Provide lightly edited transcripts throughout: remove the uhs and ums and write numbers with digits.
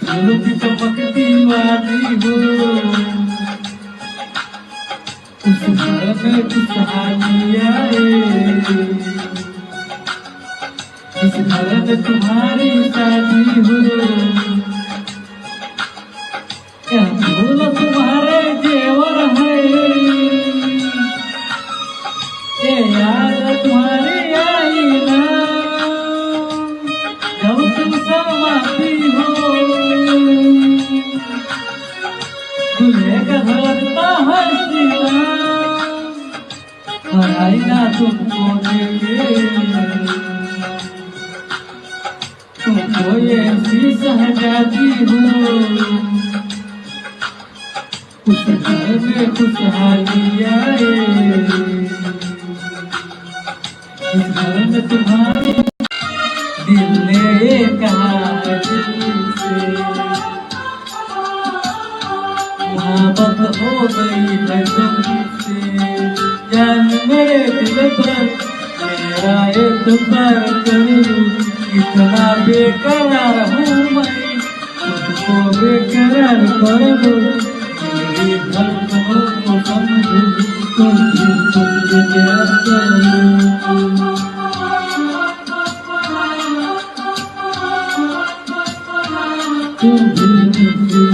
झुलुक चमकती वाली हो, उस घर में खुशहाली आए, इस घर में तुम्हारी शादी हो। क्या फूल तुम्हारे जेवर है, ये याद तुम्हारी आई ना, जब तुम शर्माती हो, दूल्हे का धड़कता है सीना, पढ़ाई ना तुमको देंगे, तुमको ऐसी सहजाती हो, उस घर में खुशहाली आए, इस घर में तुम्हारी दिल ने कहा से मोहब्बत हो गई है तुमसे, जान मेरे दिल पर मेरा एतबार करूं, इतना बेकरार हूँ मैं, तुझको बेकरार कर दो, मेरी धड़कनों को समझो, तुम भी मुझे प्यार करो। तुम भी मुझे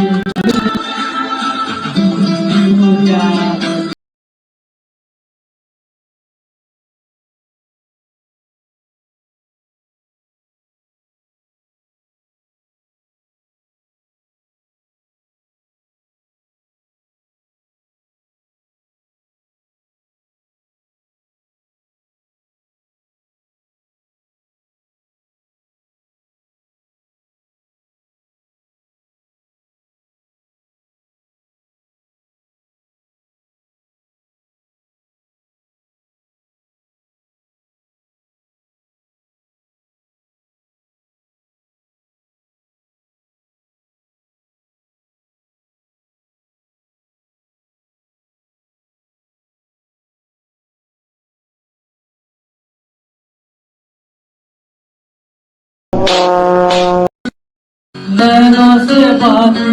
नैनों से बहती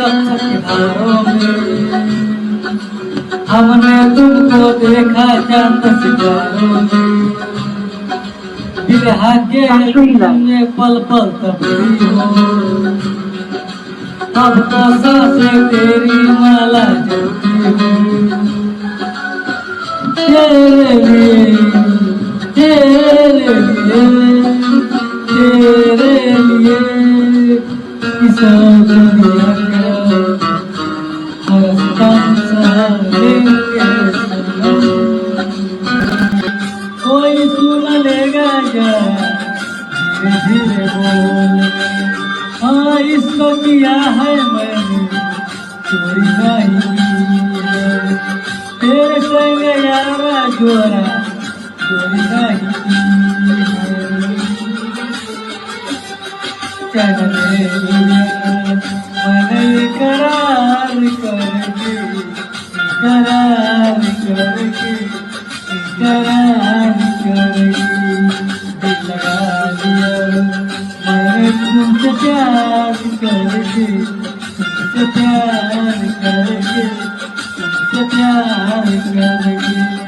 अक्सर किनारों में, हमने तुमको देखा चांद सितारों में, बिरहा के तुमने पल पल तपती हो, अब तो सांसें तेरी माला जलती हो, तेरे लिए तेरे लिए तेरे लिए इस दुनिया का हर सहारेंगे कोई सुन लेगा क्या धीरे धीरे बोल, हाँ इसको किया है मैंने कोई नहीं है, तेरे संग यारा जोरा कोई नहीं है, चले मन करार करके करार करके करार करके दिल लगा लिया, मैंने तुमसे प्यार करके तुमसे प्यार